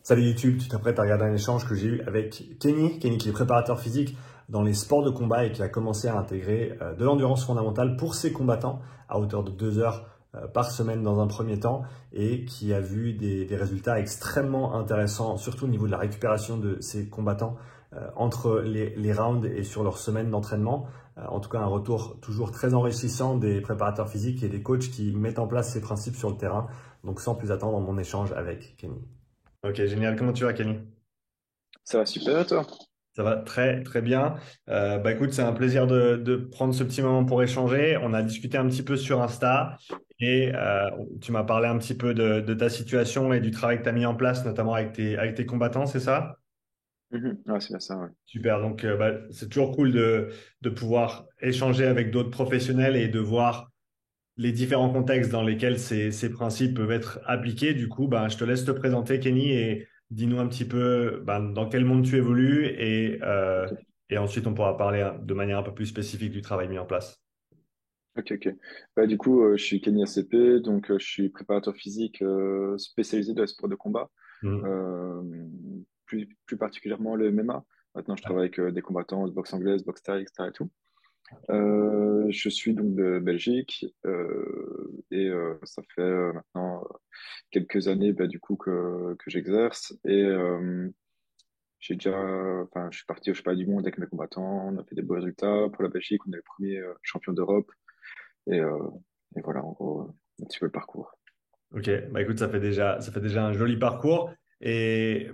Salut YouTube, tu t'apprêtes à regarder un échange que j'ai eu avec Kenny. Kenny qui est préparateur physique dans les sports de combat et qui a commencé à intégrer de l'endurance fondamentale pour ses combattants à hauteur de 2 heures par semaine dans un premier temps et qui a vu des résultats extrêmement intéressants, surtout au niveau de la récupération de ses combattants entre les rounds et sur leurs semaines d'entraînement. En tout cas, un retour toujours très enrichissant des préparateurs physiques et des coachs qui mettent en place ces principes sur le terrain. Donc sans plus attendre, mon échange avec Kenny. Ok, génial. Comment tu vas, Kenny? Ça va super, et toi? Ça va très très bien. Écoute, c'est un plaisir de prendre ce petit moment pour échanger. On a discuté un petit peu sur Insta et tu m'as parlé un petit peu de ta situation et du travail que tu as mis en place, notamment avec tes combattants, c'est ça? Ouais, c'est bien ça, ouais. Super. Donc, c'est toujours cool de pouvoir échanger avec d'autres professionnels et de voir les différents contextes dans lesquels ces principes peuvent être appliqués. Du coup, je te laisse te présenter, Kenny, et dis-nous un petit peu dans quel monde tu évolues Ok, et ensuite on pourra parler de manière un peu plus spécifique du travail mis en place. ok. Du coup, je suis Kenny ACP, donc je suis préparateur physique spécialisé dans les sports de combat, Mhm. euh, plus particulièrement le MMA. Maintenant, je travaille avec des combattants de boxe anglaise, boxe thaï, etc. et tout. Je suis donc de Belgique ça fait maintenant quelques années du coup que j'exerce j'ai déjà, enfin, je suis parti au championnat du monde avec mes combattants, on a fait des beaux résultats pour la Belgique, on est le premier champion d'Europe et, euh, et voilà en gros un petit peu le parcours. Ok, écoute, ça fait déjà un joli parcours. Et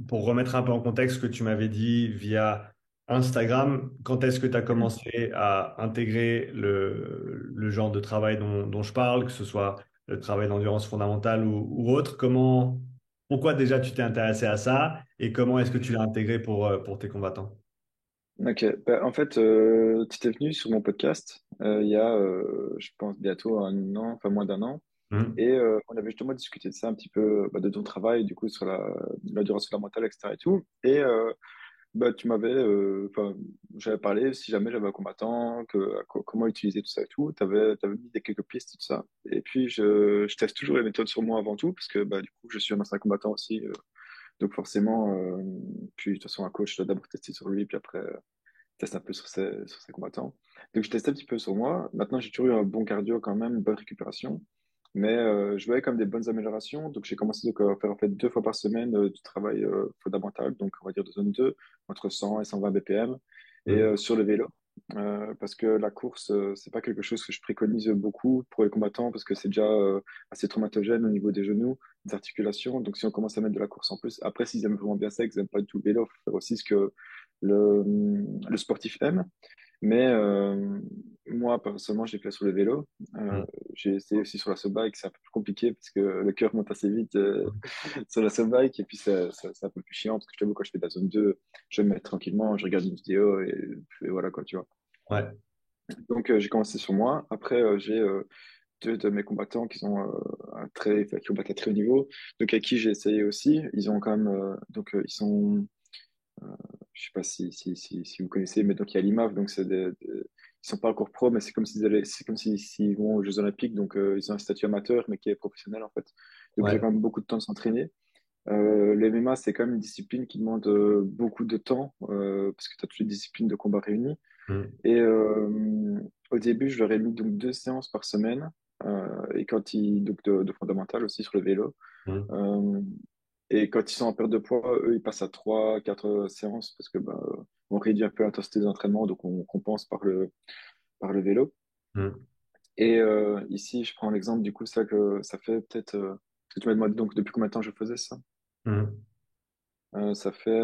pour remettre un peu en contexte ce que tu m'avais dit via Instagram, quand est-ce que tu as Mhm. commencé à intégrer le genre de travail dont je parle, que ce soit le travail d'endurance fondamentale ou autre? Pourquoi déjà tu t'es intéressé à ça et comment est-ce que tu l'as intégré pour tes combattants? Ok, en fait, tu étais venu sur mon podcast il y a, je pense, bientôt un an, enfin moins d'un an, Mhm. on avait justement discuté de ça un petit peu, de ton travail, du coup, sur l'endurance fondamentale, etc. et tout. Tu m'avais, enfin, j'avais parlé si jamais j'avais un combattant, comment utiliser tout ça et tout. T'avais mis des quelques pistes et tout ça. Et puis, je teste toujours les méthodes sur moi avant tout, parce que, du coup, je suis un ancien combattant aussi. Donc, forcément, puis, de toute façon, un coach doit d'abord tester sur lui, puis après, teste un peu sur ses combattants. Donc, je testais un petit peu sur moi. Maintenant, j'ai toujours eu un bon cardio quand même, une bonne récupération. Mais je voyais comme des bonnes améliorations. Donc, j'ai commencé donc, à faire en fait 2 fois par semaine du travail fondamental. Donc, on va dire de zone 2 entre 100 et 120 BPM. Mhm. Sur le vélo. Parce que la course, c'est pas quelque chose que je préconise beaucoup pour les combattants parce que c'est déjà assez traumatogène au niveau des genoux, des articulations. Donc, si on commence à mettre de la course en plus, après, s'ils aiment vraiment bien ça, qu'ils aiment pas du tout le vélo, faut faire aussi ce que le sportif aime. Mais moi, personnellement, j'ai fait sur le vélo. Euh, Mhm. j'ai essayé aussi sur la bike, c'est un peu plus compliqué parce que le cœur monte assez vite sur la bike et puis c'est un peu plus chiant parce que je t'avoue, quand je fais de la zone 2 je vais me mettre tranquillement, je regarde une vidéo et voilà quoi, tu vois. Ouais. Donc j'ai commencé sur moi. Après, j'ai deux de mes combattants qui sont enfin, qui combattent à très haut niveau, donc à qui j'ai essayé aussi. Ils ont quand même, ils sont euh, je sais pas si vous connaissez, mais donc il y a l'IMAF, donc ils sont pas encore pro, mais c'est comme s'ils vont aux Jeux Olympiques, donc ils ont un statut amateur, mais qui est professionnel en fait. Donc il y a Ouais. quand même beaucoup de temps de s'entraîner. Le MMA, c'est quand même une discipline qui demande beaucoup de temps, parce que tu as toutes les disciplines de combat réunies. Mhm. Et au début, je leur ai mis donc 2 séances par semaine, et quand ils, donc de fondamental aussi sur le vélo. Mhm. Euh, et quand ils sont en perte de poids, eux, ils passent à 3, 4 séances parce que on réduit un peu l'intensité des entraînements, donc on compense par le vélo. Mhm. Et ici, je prends l'exemple du coup, ça que ça fait peut-être parce que tu m'as demandé donc depuis combien de temps je faisais ça. Mhm. Ça fait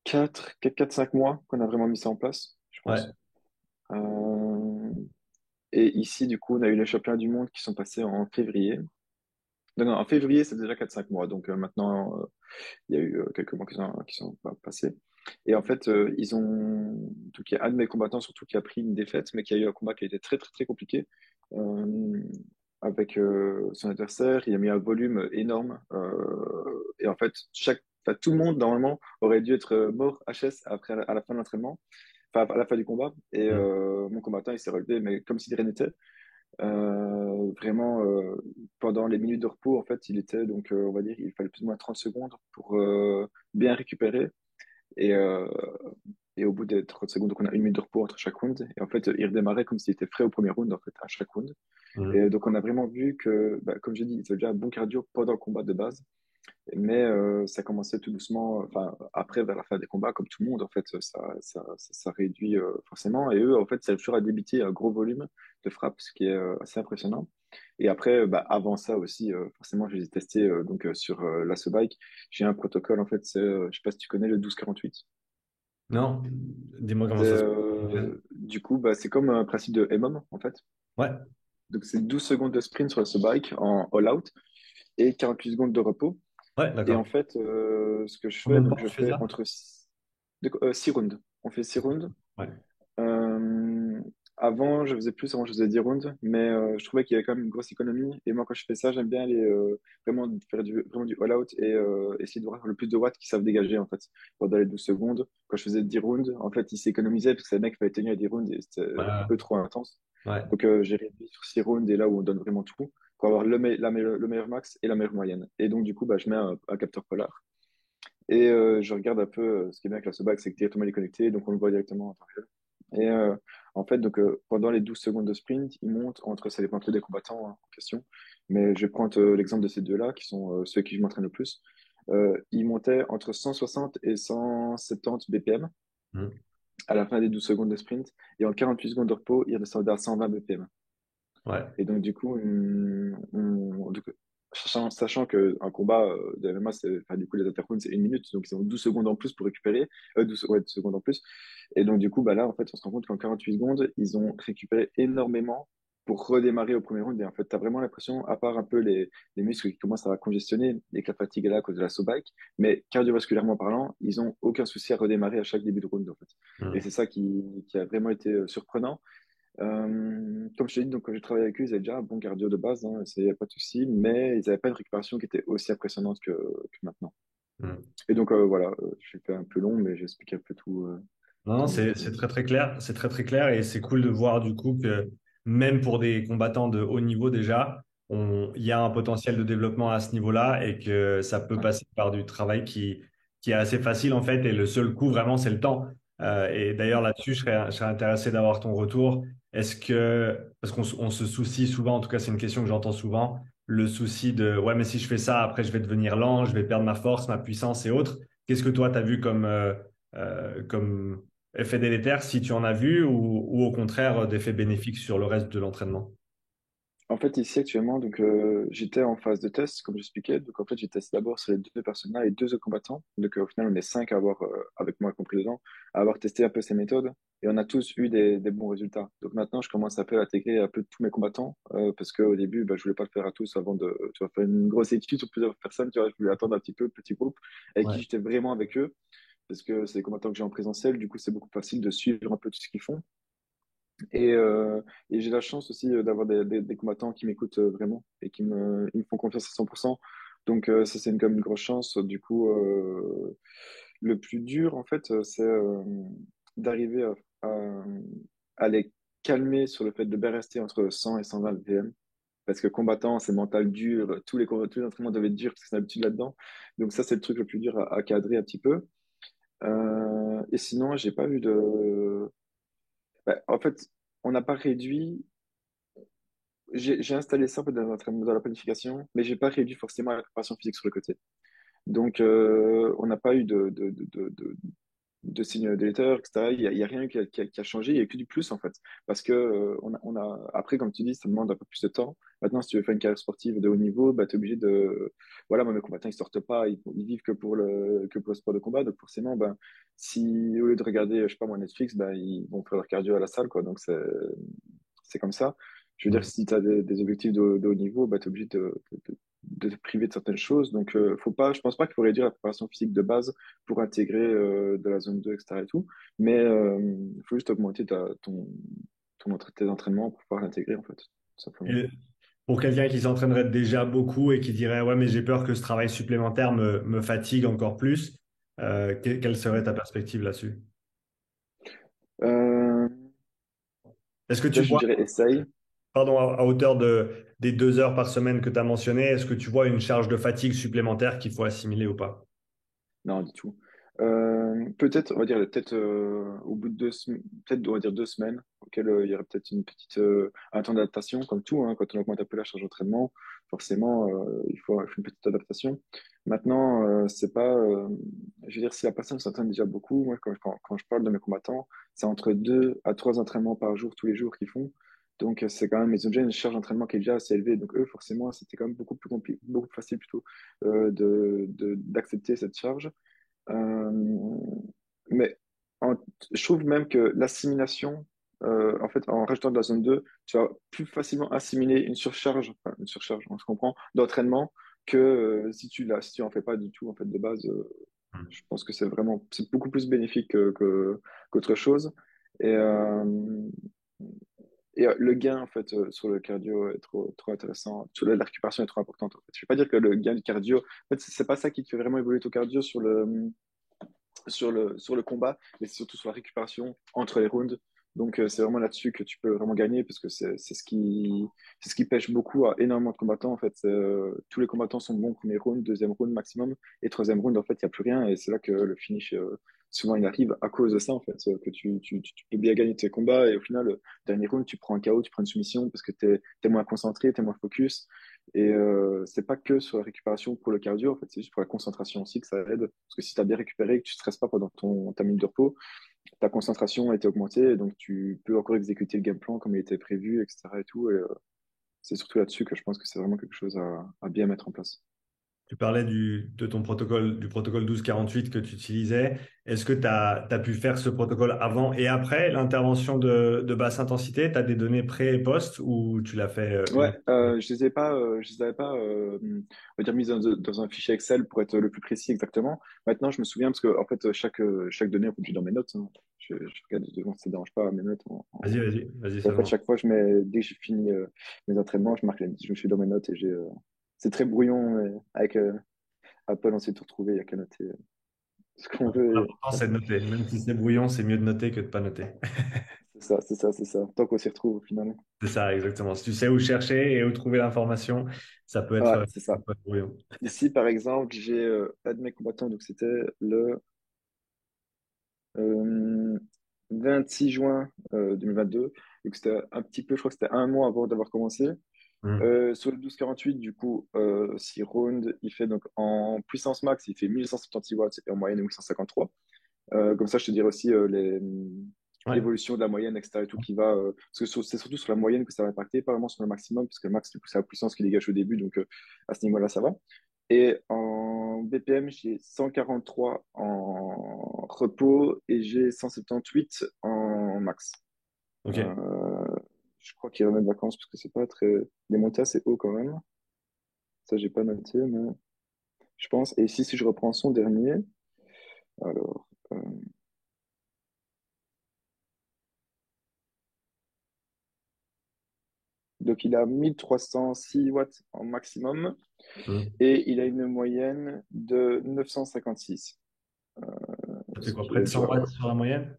4 5 mois qu'on a vraiment mis ça en place, je Ouais. pense. Euh, et ici, du coup, on a eu les championnats du monde qui sont passés en février. Non, non, en février, c'est déjà 4 5 mois. Donc maintenant, il y a eu quelques mois qui sont passés. Et en fait, donc il y a un de mes combattants surtout qui a pris une défaite, mais qui a eu un combat qui a été très très très compliqué euh, avec son adversaire. Il a mis un volume énorme et en fait, enfin, tout le monde normalement aurait dû être mort HS après à la fin de l'entraînement, enfin à la fin du combat. Et Mhm. mon combattant, il s'est relevé, mais comme si de rien n'était. Vraiment, pendant les minutes de repos, en fait, il était donc, on va dire, il fallait plus ou moins 30 secondes pour bien récupérer. Et, euh, et au bout des 30 secondes, donc on a une minute de repos entre chaque round. Et en fait, il redémarrait comme s'il était frais au premier round, en fait, à chaque round. Et Mhm. donc, on a vraiment vu que, bah, comme j'ai dit, il avait déjà un bon cardio pendant le combat de base. Mais ça commençait tout doucement, enfin, après, vers la fin des combats, comme tout le monde, en fait, ça réduit forcément. Et eux, en fait, c'est toujours à débiter un gros volume de frappe, ce qui est assez impressionnant. Et après, bah, avant ça aussi, forcément, je les ai testés donc, sur l'Asso Bike. J'ai un protocole, en fait, je sais pas si tu connais le 12-48. Non? Dis-moi comment C'est, ça se fonctionne. du coup, bah, c'est comme un principe de MM, en fait. Ouais, Donc, c'est 12 secondes de sprint sur l'Asso Bike en all-out et 48 secondes de repos. ouais, Et en d'accord. fait, ce que je fais, Combien de donc temps je tu fais fais ça? entre 6 rounds. On fait 6 rounds. Ouais. Euh, Avant, je faisais plus, avant, je faisais 10 rounds, mais je trouvais qu'il y avait quand même une grosse économie. Et moi, quand je fais ça, j'aime bien aller vraiment faire vraiment du all-out et essayer de voir le plus de watts qui savent dégager, en fait, pendant les 12 secondes. Quand je faisais 10 rounds, en fait, ils s'économisaient parce que c'est le mec qui fallait tenir les 10 rounds et c'était Ouais, un peu trop intense. ouais. Donc, j'ai réduit sur 6 rounds et là où on donne vraiment tout pour avoir le meilleur max et la meilleure moyenne. Et donc, du coup, bah, je mets un capteur polar. Et je regarde un peu ce qui est bien avec la Sobac, c'est que directement il est connecté, donc on le voit directement en temps réel. Et en fait, donc, pendant les 12 secondes de sprint, il monte entre, ça dépend un peu des combattants hein, en question, mais je vais prendre l'exemple de ces deux-là, qui sont ceux qui je m'entraîne le plus. Il montait entre 160 et 170 BPM Mhm. à la fin des 12 secondes de sprint, et en 48 secondes de repos, il descendait à 120 BPM. Ouais. Et donc, du coup, sachant qu'un combat de MMA, enfin, du coup, les interrounds, c'est une minute, donc ils ont 12 secondes en plus pour récupérer, 12, ouais, 12 secondes en plus. Et donc, du coup, bah là, en fait, on se rend compte qu'en 48 secondes, ils ont récupéré énormément pour redémarrer au premier round. Et en fait, tu as vraiment l'impression, à part un peu les muscles qui commencent à congestionner et que la fatigue est là à cause de la bike, mais cardiovasculairement parlant, ils ont aucun souci à redémarrer à chaque début de round, en fait. Et Mhm. c'est ça qui a vraiment été surprenant. Comme je te dis, donc, quand j'ai travaillé avec eux, ils avaient déjà un bon cardio de base, hein, il n'y a pas de souci, mais ils n'avaient pas une récupération qui était aussi impressionnante que maintenant. Mhm. Et donc, voilà, j'ai fait un peu long, mais j'explique un peu tout, Non, non, tout c'est très très clair. C'est très très clair et c'est cool de voir du coup que même pour des combattants de haut niveau déjà, il y a un potentiel de développement à ce niveau-là et que ça peut ouais. passer par du travail qui est assez facile en fait et le seul coût vraiment c'est le temps. Et d'ailleurs là-dessus, je serais intéressé d'avoir ton retour. Est-ce que, parce on se soucie souvent, en tout cas c'est une question que j'entends souvent, le souci de ouais mais si je fais ça après je vais devenir lent, je vais perdre ma force, ma puissance et autres. Qu'est-ce que toi tu as vu comme effet délétère si tu en as vu ou au contraire d'effets bénéfiques sur le reste de l'entraînement? En fait, ici actuellement, donc j'étais en phase de test, comme j'expliquais. Donc en fait, j'ai testé d'abord sur les deux personnes-là et deux autres combattants. Donc au final, on est cinq à avoir, avec moi compris dedans, à avoir testé un peu ces méthodes et on a tous eu des bons résultats. Donc maintenant, je commence un peu à intégrer un peu tous mes combattants parce qu'au début, bah, je voulais pas le faire à tous avant de, tu vois, faire une grosse étude sur plusieurs personnes. Tu vois, je voulais attendre un petit peu, petit groupe, avec qui Ouais. j'étais vraiment avec eux parce que c'est des combattants que j'ai en présentiel. Du coup, c'est beaucoup plus facile de suivre un peu tout ce qu'ils font. Et, euh, et j'ai la chance aussi d'avoir des combattants qui m'écoutent vraiment et ils me font confiance à 100%. Donc ça, c'est comme une grosse chance. Du coup, le plus dur, en fait, c'est d'arriver à, à les calmer sur le fait de bien rester entre 100 et 120 VM. Parce que combattant, c'est mental dur. Tous les entraînements doivent être durs parce que c'est l'habitude là-dedans. Donc ça, c'est le truc le plus dur à cadrer un petit peu. Et sinon, j'ai pas eu de... Bah, en fait, on n'a pas réduit. J'ai installé ça en fait, dans la planification, mais j'ai pas réduit forcément la préparation physique sur le côté. Donc, on n'a pas eu de signes délétères, etc. Il y a rien qui a changé, il y a que du plus en fait. Parce que après, comme tu dis, ça demande un peu plus de temps. Maintenant, si tu veux faire une carrière sportive de haut niveau, bah, tu es obligé de. Voilà, moi, mes combattants, ils sortent pas, ils vivent que pour le sport de combat. Donc, forcément, ben, si au lieu de regarder, je sais pas moi, Netflix, ben, ils vont faire leur cardio à la salle, quoi. Donc, c'est comme ça. Je veux dire, Mm. si tu as des objectifs de haut niveau, bah, tu es obligé de te priver de certaines choses. Donc, faut pas, je pense pas qu'il faut réduire la préparation physique de base pour intégrer de la zone 2 etc. et tout. Mais il faut juste augmenter tes entraînements pour pouvoir l'intégrer, en fait, tout simplement. Et pour quelqu'un qui s'entraînerait déjà beaucoup et qui dirait ouais mais j'ai peur que ce travail supplémentaire me fatigue encore plus, quelle serait ta perspective là-dessus? Euh, Est-ce que tu Déjà, je vois? dirais essaye. Pardon, à hauteur des 2 heures par semaine que tu as mentionné, est-ce que tu vois une charge de fatigue supplémentaire qu'il faut assimiler ou pas? Non, du tout. Peut-être, on va dire, peut-être au bout de peut-être, on va dire 2 semaines, auquel il y aurait peut-être une petite, un temps d'adaptation, comme tout, hein, quand on augmente un peu la charge d'entraînement, forcément, il faut une petite adaptation. Maintenant, c'est pas, je veux dire, si la personne s'entraîne déjà beaucoup, moi, quand je parle de mes combattants, c'est entre 2 à 3 entraînements par jour, tous les jours qu'ils font. Donc, c'est quand même, ils ont déjà une charge d'entraînement qui est déjà assez élevée. Donc, eux, forcément, c'était quand même beaucoup plus compliqué, beaucoup plus facile plutôt d'accepter cette charge. Euh, mais en- je trouve même que l'assimilation, en fait, en rajoutant de la zone 2 tu vas plus facilement assimiler une surcharge, on se comprend, d'entraînement que si tu en fais pas du tout, en fait, de base. Je pense que c'est beaucoup plus bénéfique qu'autre chose. Et, le gain, en fait, sur le cardio est trop intéressant. La récupération est trop importante, en fait. Je ne vais pas dire que le gain du cardio, en fait, c'est pas ça qui te fait vraiment évoluer ton cardio sur le combat, mais c'est surtout sur la récupération entre les rounds. Donc, c'est vraiment là-dessus que tu peux vraiment gagner, parce que c'est ce qui pêche beaucoup à énormément de combattants. En fait, tous les combattants sont bons premier round, deuxième round maximum, et troisième round, en fait, il n'y a plus rien, et c'est là que le finish, souvent, il arrive à cause de ça, en fait, que tu peux bien gagner tes combats, et au final, le dernier round, tu prends un KO, tu prends une soumission, parce que tu es moins concentré, tu es moins focus. Et c'est pas que sur la récupération pour le cardio, en fait, c'est juste pour la concentration aussi que ça aide. Parce que si tu as bien récupéré et que tu ne stresses pas pendant ta minute de repos, ta concentration a été augmentée, et donc tu peux encore exécuter le game plan comme il était prévu, etc. Et tout. Et c'est surtout là-dessus que je pense que c'est vraiment quelque chose à bien mettre en place. Tu parlais de ton protocole, du protocole 12-48 que tu utilisais. Est-ce que tu as pu faire ce protocole avant et après l'intervention de basse intensité? Tu as des données pré et post ou tu l'as fait Ouais, uniquement? je les avais pas, on va dire, mises dans un fichier Excel pour être le plus précis exactement. Maintenant, je me souviens parce que en fait, chaque donnée, en fait, je dans mes notes, hein. Je regarde devant, ça ne dérange pas mes notes. Vas-y, vas-y, vas-y En fait, seulement. chaque fois, dès que j'ai fini mes entraînements, je me suis dans mes notes et c'est très brouillon, mais avec Apple, on sait tout retrouver, il n'y a qu'à noter ce qu'on veut. L'important, c'est de noter. Même si c'est brouillon, c'est mieux de noter que de pas noter. C'est ça, c'est ça, c'est ça. Tant qu'on s'y retrouve au final. C'est ça, exactement. Si tu sais où chercher et où trouver l'information, Ouais, c'est ça ça. peut être brouillon. Ici, par exemple, j'ai un de mes combattants, donc c'était le euh, 26 juin 2022. Donc c'était un petit peu, je crois que c'était un mois avant d'avoir commencé. Hmm. Sur le 12-48, du coup, 6 rounds, il fait donc en puissance max, il fait 1176 watts et en moyenne 853. Comme ça, je te dirais aussi Ouais. l'évolution de la moyenne, etc. Et tout qui va, parce que c'est surtout sur la moyenne que ça va impacter, pas vraiment sur le maximum, parce que le max, du coup, c'est la puissance qui dégage au début, donc à ce niveau-là, ça va. Et en BPM, j'ai 143 en repos et j'ai 178 en max. Ok. Euh, je crois qu'il remet de vacances parce que c'est pas très. Les montées assez haut quand même. Ça, j'ai pas noté, mais je pense. Et ici, si je reprends son dernier, alors. Donc, il a 1306 watts en maximum Hmm. et il a une moyenne de 956. Ça fait Ce quoi? qui Près de est 100 déjà. watts sur la moyenne?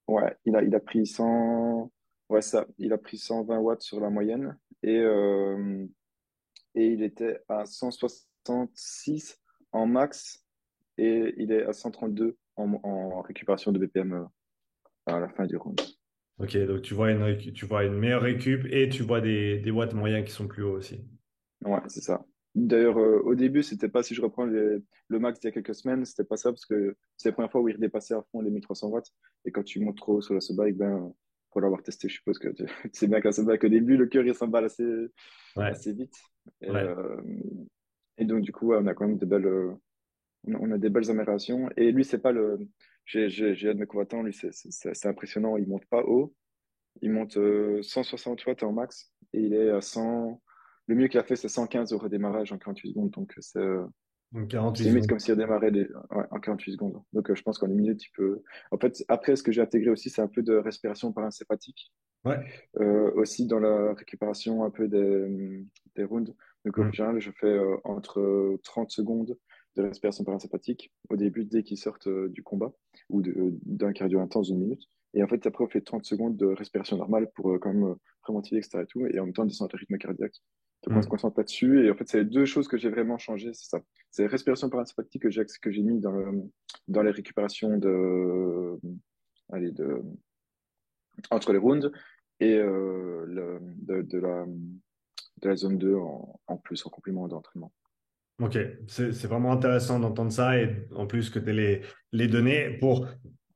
Ouais, il a pris 100. Ouais, ça. Il a pris 120 watts sur la moyenne et il était à 166 en max et il est à 132 en récupération de BPM à la fin du round. Ok, donc tu vois une meilleure récup et tu vois des watts moyens qui sont plus hauts aussi. Ouais, c'est ça. D'ailleurs, au début, c'était pas, si je reprends le max d'il y a quelques semaines, c'était pas ça parce que c'est la première fois où il redépassait à fond les 1300 watts. Et quand tu montes trop haut sur la subbike, ben, pour l'avoir testé, je suppose que tu, tu sais bien que la subbike, au début, le cœur, il s'emballe assez, Ouais, assez vite. Et, ouais. donc, du coup, ouais, on a quand même on a des belles améliorations. Et lui, c'est pas le, j'ai un de mes combattants, lui, c'est impressionnant. Il monte pas haut. Il monte 160 watts en max et il est à 100. Le mieux qu'il a fait, c'est 115 au redémarrage en 48 secondes. Donc, Donc c'est 48 limite secondes. comme s'il redémarrait ouais, en 48 secondes. Donc, je pense qu'en une minute, il peut. En fait, après, ce que j'ai intégré aussi, c'est un peu de respiration parasympathique. Ouais. Aussi dans la récupération un peu des rounds. Donc, au Hmm. final, je fais entre 30 secondes. de respiration parasympathique au début, dès qu'ils sortent du combat ou d'un cardio intense d'une minute. Et en fait, après, on fait 30 secondes de respiration normale pour quand même remonter, etc. Et, tout, et en même temps, descendre le rythme cardiaque. Donc, on se Hmm. concentre là-dessus. Et en fait, c'est les deux choses que j'ai vraiment changées, c'est ça. C'est la respiration parasympathique que j'ai mis dans les récupérations allez, entre les rounds et de la zone 2 en plus, en complément d'entraînement. Ok, c'est vraiment intéressant d'entendre ça et en plus que tu aies les données pour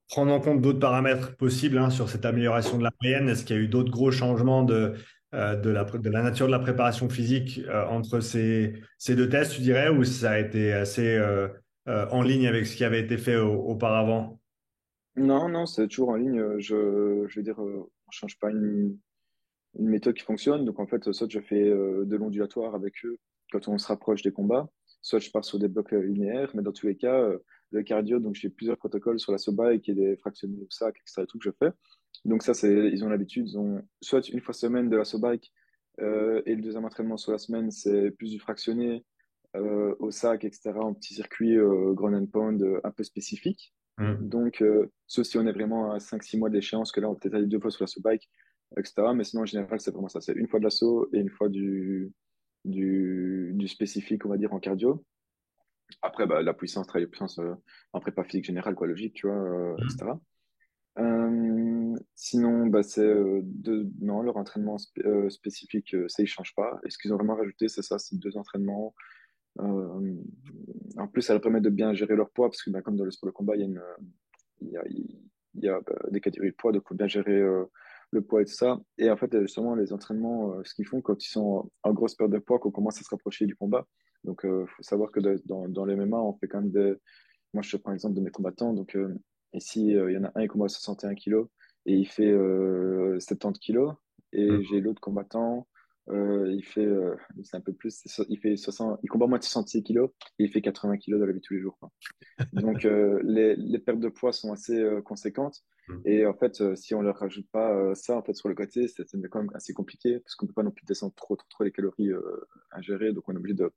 prendre en compte d'autres paramètres possibles hein, sur cette amélioration de la moyenne. Est-ce qu'il y a eu d'autres gros changements de la nature de la préparation physique entre ces deux tests, tu dirais, ou ça a été assez en ligne avec ce qui avait été fait auparavant? Non, non, c'est toujours en ligne. Je veux dire, on change pas une méthode qui fonctionne. Donc, en fait, soit je fais de l'ondulatoire avec eux quand on se rapproche des combats, soit je pars sur des blocs linéaires. Mais dans tous les cas, le cardio, donc j'ai plusieurs protocoles sur la soba et qui est des fractionnés au sac, etc. Tout que je fais. Donc, ça, ils ont l'habitude. Ils ont soit une fois semaine de la soba et le deuxième entraînement sur la semaine, c'est plus du fractionné au sac, etc. En petit circuit ground and pound un peu spécifique. Hmm. Donc, sauf si on est vraiment à 5-6 mois d'échéance, que là, on peut peut-être aller 2 fois sur la sub-bike, etc. Mais sinon, en général, c'est vraiment ça. C'est une fois de l'assaut et une fois du spécifique, on va dire, en cardio. Après, bah, la puissance, travailler la puissance en prépa physique générale, quoi, logique, tu vois, etc. Sinon, bah, non, leur entraînement spécifique, ça, ils changent pas. Et ce qu'ils ont vraiment rajouté, c'est ça, c'est 2 entraînements. Euh, En plus, ça leur permet de bien gérer leur poids, parce que bah, comme dans le sport de combat, il y a des catégories de poids, donc il faut bien gérer le poids et tout ça. Et en fait, justement, les entraînements, ce qu'ils font quand ils sont en grosse perte de poids, qu'on commence à se rapprocher du combat. Donc, il faut savoir que dans les MMA, on fait quand même des. Moi, je te prends l'exemple de mes combattants. Donc, ici, il y en a un qui combat à 61 kilos et il fait 70 kilos. Hmm. Et j'ai l'autre combattant, il fait, c'est un peu plus, il fait 60, il combat moins de 66 kilos et il fait 80 kilos dans la vie de tous les jours, quoi. Donc, les pertes de poids sont assez conséquentes. Hmm. Et en fait, si on leur rajoute pas ça en fait, sur le côté, c'est quand même assez compliqué parce qu'on peut pas non plus descendre trop les calories ingérées. Donc, on est obligé de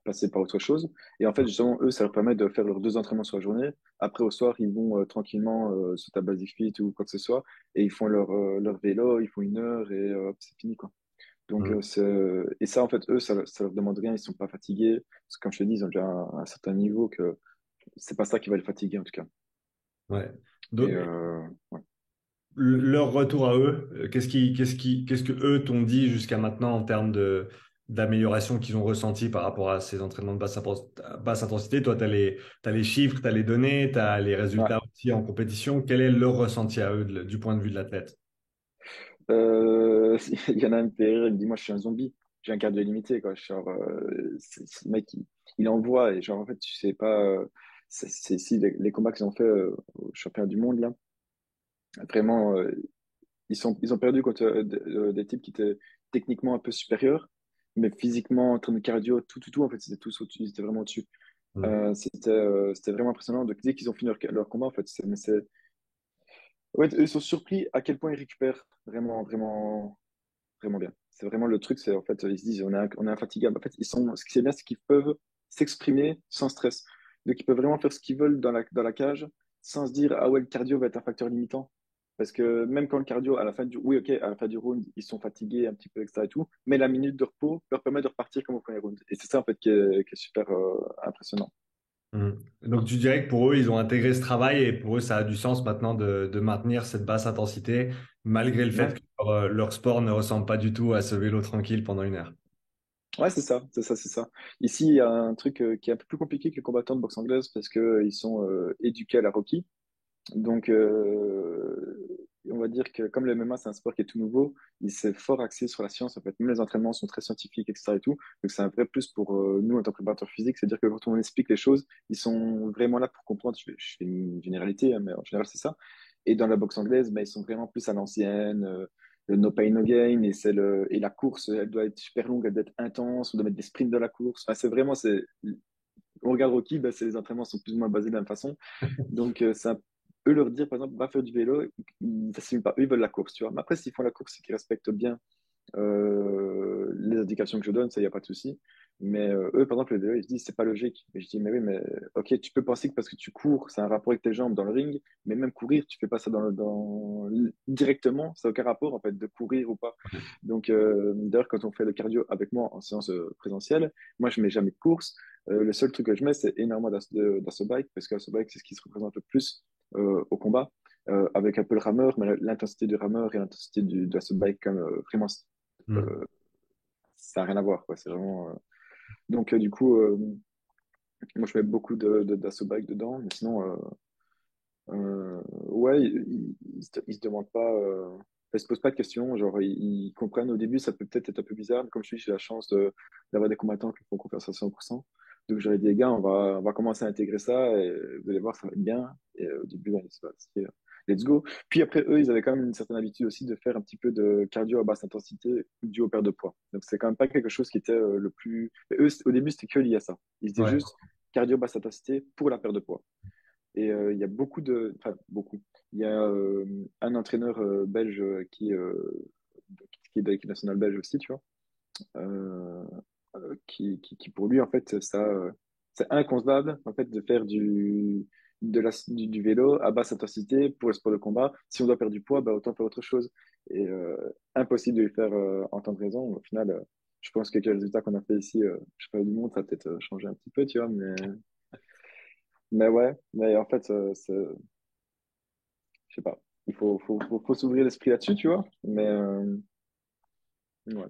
passer par autre chose. Et en fait, justement, eux, ça leur permet de faire leurs 2 entraînements sur la journée. Après, au soir, ils vont tranquillement sur ta basic fit ou quoi que ce soit. Et ils font leur vélo, ils font 1 heure et c'est fini, quoi. Donc, Hmm. et ça, en fait, eux, ça leur demande rien. Ils sont pas fatigués. Parce que, comme je te dis, ils ont déjà un certain niveau que c'est pas ça qui va les fatiguer, en tout cas. Ouais. Et Donc, ouais. leur retour à eux, qu'est-ce que eux t'ont dit jusqu'à maintenant en termes d'amélioration qu'ils ont ressenti par rapport à ces entraînements de basse intensité? Toi, t'as les chiffres, tu as les données, tu as les Ouais. résultats aussi en compétition. Quel est leur ressenti à eux du point de vue de l'athlète? Il y en a un qui fait rire, il me dit, moi, je suis un zombie. J'ai un cardio illimité, quoi. Genre, le mec, il envoie et genre, en fait, tu sais pas, c'est ici les combats qu'ils ont fait au championnat du monde, là. Vraiment, ils ont perdu contre des types qui étaient techniquement un peu supérieurs, mais physiquement, en termes de cardio, tout, en fait, c'était tous au-dessus, ils étaient vraiment au-dessus. Hmm. C'était vraiment impressionnant. Donc, dès qu'ils ont fini leur combat, en fait, ouais, eux sont surpris à quel point ils récupèrent vraiment, vraiment, vraiment bien. C'est vraiment le truc, c'est en fait, ils se disent, on est infatigable. En fait, ce qui est bien, c'est qu'ils peuvent s'exprimer sans stress. Donc, ils peuvent vraiment faire ce qu'ils veulent dans la cage sans se dire, ah ouais, le cardio va être un facteur limitant. Parce que même quand le cardio, à la fin oui, ok, à la fin du round, ils sont fatigués un petit peu, etc. et tout, mais la minute de repos leur permet de repartir comme au premier round. Et c'est ça, en fait, qui est super impressionnant. Hmm. Donc, tu dirais que pour eux, ils ont intégré ce travail et pour eux, ça a du sens maintenant de maintenir cette basse intensité malgré le fait Ouais. que leur sport ne ressemble pas du tout à ce vélo tranquille pendant 1 heure. Ouais, c'est ça, c'est ça, c'est ça. Ici, il y a un truc qui est un peu plus compliqué que les combattants de boxe anglaise parce que ils sont éduqués à la Rocky. Donc, on va dire que comme le MMA, c'est un sport qui est tout nouveau, il s'est fort axé sur la science. En fait, même les entraînements sont très scientifiques, etc. et tout. Donc, c'est un vrai plus pour nous en tant que préparateurs physiques. C'est-à-dire que quand on explique les choses, ils sont vraiment là pour comprendre. Je fais une généralité, hein, mais en général, c'est ça. Et dans la boxe anglaise, ben, ils sont vraiment plus à l'ancienne. Le no pain, no gain. Et la course, elle doit être super longue, elle doit être intense. On doit mettre des sprints de la course. Enfin, on regarde Rocky, ben, les entraînements sont plus ou moins basés de la même façon. Donc, eux leur dire, par exemple, va faire du vélo, ils s'assument pas. Eux, ils veulent la course, tu vois. Mais après, s'ils font la course et qu'ils respectent bien les indications que je donne, ça, il n'y a pas de souci. Mais eux, par exemple, le vélo, ils se disent, c'est pas logique. Mais je dis, mais oui, mais ok, tu peux penser que parce que tu cours, c'est un rapport avec tes jambes dans le ring, mais même courir, tu fais pas ça directement, ça n'a aucun rapport en fait de courir ou pas. Donc, d'ailleurs, quand on fait le cardio avec moi en séance présentielle, moi, je mets jamais de course. Le seul truc que je mets, c'est énormément d'assaut bike, parce que l'assaut bike, c'est ce qui se représente le plus au combat, avec un peu le rameur, mais l'intensité du rameur et l'intensité de l'assaut bike, comme vraiment, Hmm. euh, ça n'a rien à voir, quoi. C'est vraiment. Donc, du coup, moi, je mets beaucoup d'assaut bike dedans, mais sinon, ouais, ils se demandent pas, ils se posent pas de questions. Genre, ils comprennent au début, ça peut peut-être être un peu bizarre, mais comme je dis, j'ai la chance d'avoir des combattants qui font confiance à 100%. Donc, j'aurais dit, les gars, on va commencer à intégrer ça et vous allez voir, ça va être bien. Et au début, ouais, c'est pas- c'est, let's go. Puis après, eux, ils avaient quand même une certaine habitude aussi de faire un petit peu de cardio à basse intensité dû au perte de poids. Donc, c'est quand même pas quelque chose qui était le plus. Mais eux, au début, c'était que lié à ça. Ils étaient Ouais. juste cardio basse intensité pour la perte de poids. Et il y a beaucoup de, enfin beaucoup. Il y a un entraîneur belge qui est de l'équipe nationale belge aussi, tu vois, euh, qui pour lui en fait ça, c'est inconcevable en fait de faire du vélo à basse intensité pour le sport de combat. Si on doit perdre du poids, bah, autant faire autre chose. Et impossible de lui faire entendre raison. Au final, je pense que les résultats qu'on a fait ici, je sais pas du monde, ça a peut-être changé un petit peu, tu vois, mais ouais, mais en fait, je sais pas. Faut s'ouvrir l'esprit là-dessus, tu vois. Mais ouais.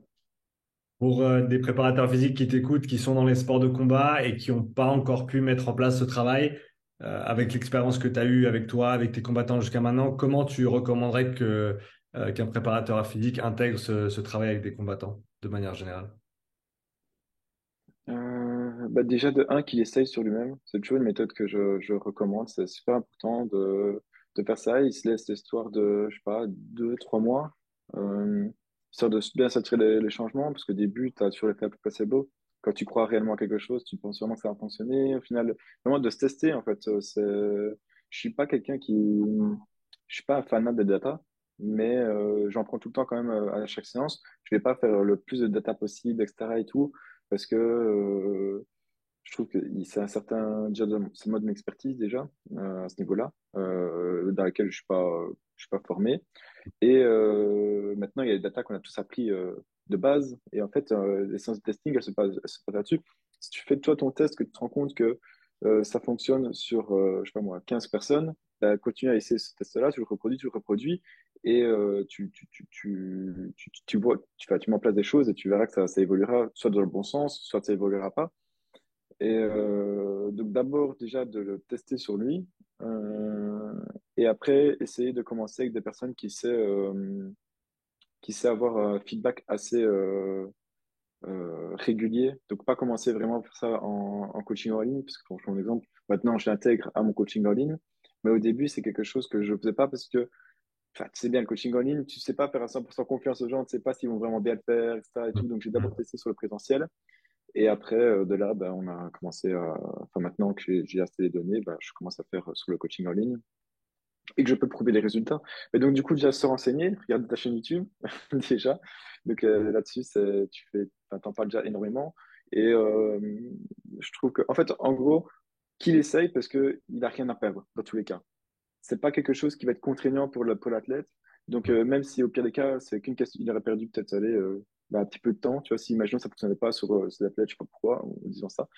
Pour des préparateurs physiques qui t'écoutent, qui sont dans les sports de combat et qui n'ont pas encore pu mettre en place ce travail, avec l'expérience que tu as eue avec toi, avec tes combattants jusqu'à maintenant, comment tu recommanderais qu'un préparateur physique intègre ce travail avec des combattants de manière générale? Bah déjà, de un, qu'il essaye sur lui-même. C'est toujours une méthode que je recommande. C'est super important de faire ça. Il se laisse l'histoire de, je sais pas, 2, 3 mois, histoire de bien saturer les changements, parce qu'au début, tu as sur l'effet placebo. Quand tu crois réellement à quelque chose, tu penses vraiment que ça va fonctionner. Au final, vraiment de se tester, en fait. Je suis pas quelqu'un qui, je suis pas un fanat des data, mais j'en prends tout le temps quand même à chaque séance. Je vais pas faire le plus de data possible, etc. et tout parce que je trouve que c'est un certain déjà c'est moi de mon expertise déjà à ce niveau-là dans laquelle je suis pas formé et maintenant il y a des data qu'on a tous appris de base et en fait les séances de testing elles se basent là-dessus. Si tu fais toi ton test que tu te rends compte que ça fonctionne sur je sais pas moi 15 personnes, bah, continue à essayer ce test-là, tu le reproduis et tu vois tu mets en place des choses et tu verras que ça évoluera soit dans le bon sens, soit ça évoluera pas. Et donc d'abord déjà de le tester sur lui euh, et après essayer de commencer avec des personnes qui sait avoir un feedback assez régulier. Donc pas commencer vraiment à faire ça en coaching en ligne, parce que pour mon exemple, maintenant je l'intègre à mon coaching en ligne, mais au début c'est quelque chose que je ne faisais pas parce que enfin, tu sais bien, le coaching en ligne, tu sais pas faire à 100% confiance aux gens, tu sais pas s'ils vont vraiment bien le faire, etc. et tout. Donc j'ai d'abord testé sur le présentiel. Et après, de là, ben, on a commencé à. Enfin, maintenant que j'ai assez les données, ben, je commence à faire sur le coaching en ligne et que je peux prouver les résultats. Et donc, du coup, déjà se renseigner, regarder ta chaîne YouTube, déjà. Donc, là-dessus, enfin, t'en parles déjà énormément. Et je trouve que, en fait, en gros, qu'il essaye parce qu'il n'a rien à perdre, dans tous les cas. C'est pas quelque chose qui va être contraignant pour l'athlète. Donc, même si au pire des cas, c'est qu'une question, il aurait perdu peut-être aller, bah, un petit peu de temps. Tu vois, si imaginons ça fonctionnait pas sur ces athlètes, je sais pas pourquoi, en disant ça,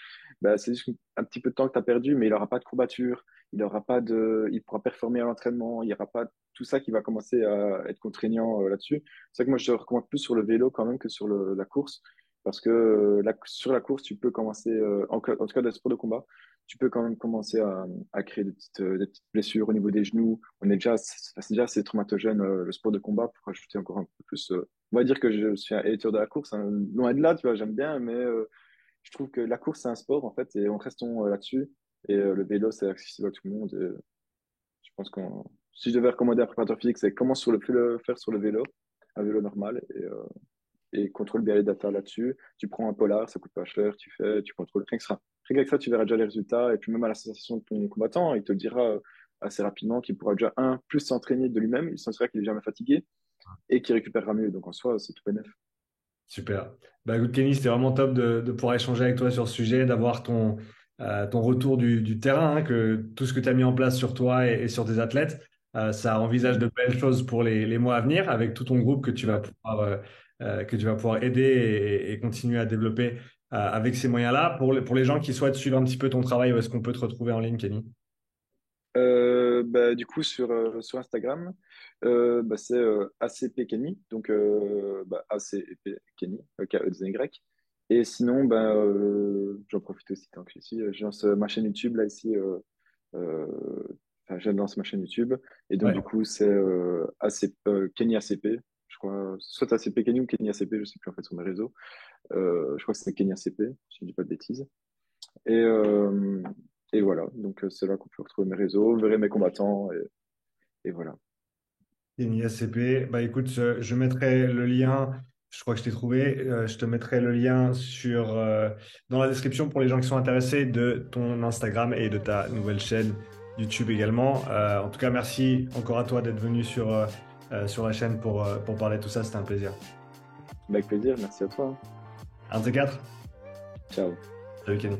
bah, c'est juste un petit peu de temps que tu as perdu, mais il aura pas de courbature, il pourra performer à l'entraînement, il y aura pas tout ça qui va commencer à être contraignant là-dessus. C'est vrai que moi, je recommande plus sur le vélo quand même que sur la course. Parce que sur la course, tu peux commencer, en tout cas dans le sport de combat, tu peux quand même commencer à créer des petites blessures au niveau des genoux. C'est déjà assez traumatogène le sport de combat pour ajouter encore un peu plus. On va dire que je suis un hater de la course, hein. Loin de là, tu vois, j'aime bien, mais je trouve que la course c'est un sport en fait et on restons là-dessus. Et le vélo c'est accessible à tout le monde. Et je pense qu'on, si je devais recommander un préparateur physique, c'est commence fais le faire sur le vélo, un vélo normal et contrôle bien les datas là-dessus. Tu prends un polar, ça coûte pas cher, tu contrôles. Rien qu'avec ça, tu verras déjà les résultats. Et puis même à l'association de ton combattant, il te le dira assez rapidement qu'il pourra déjà, plus s'entraîner de lui-même, il sentira qu'il est jamais fatigué et qu'il récupérera mieux. Donc en soi, c'est tout bénef. Super. Bah, écoute, Kenny, c'était vraiment top de pouvoir échanger avec toi sur ce sujet, d'avoir ton retour du terrain, hein, que tout ce que tu as mis en place sur toi et sur tes athlètes, ça envisage Mhm. de belles choses pour les mois à venir avec tout ton groupe Ouais. que tu vas pouvoir aider et continuer à développer avec ces moyens-là. Pour les gens qui souhaitent suivre un petit peu ton travail, où est-ce qu'on peut te retrouver en ligne, Kenny? Du coup, sur Instagram, c'est ACP Kenny, donc ACP Kenny, K-E-2-Y. Et sinon, j'en profite aussi tant que je suis ici, je lance ma chaîne YouTube là ici. Euh, je lance ma chaîne YouTube. Et donc, Ouais. du coup, c'est Kenny ACP. Je crois, soit ACP Kenny ou Kenny ACP, je sais plus en fait sur mes réseaux. Je crois que c'est Kenny ACP, si je dis pas de bêtises. Et, euh, et voilà, donc c'est là qu'on peut retrouver mes réseaux, vous verrez mes combattants, et voilà. Kenny SCP. Bah écoute, je mettrai le lien, je crois que je t'ai trouvé, je te mettrai le lien dans la description pour les gens qui sont intéressés de ton Instagram et de ta nouvelle chaîne YouTube également. En tout cas, merci encore à toi d'être venu sur la chaîne pour parler de tout ça, c'était un plaisir. Avec plaisir, merci à toi. Un de ces quatre? Ciao. Salut Kenny.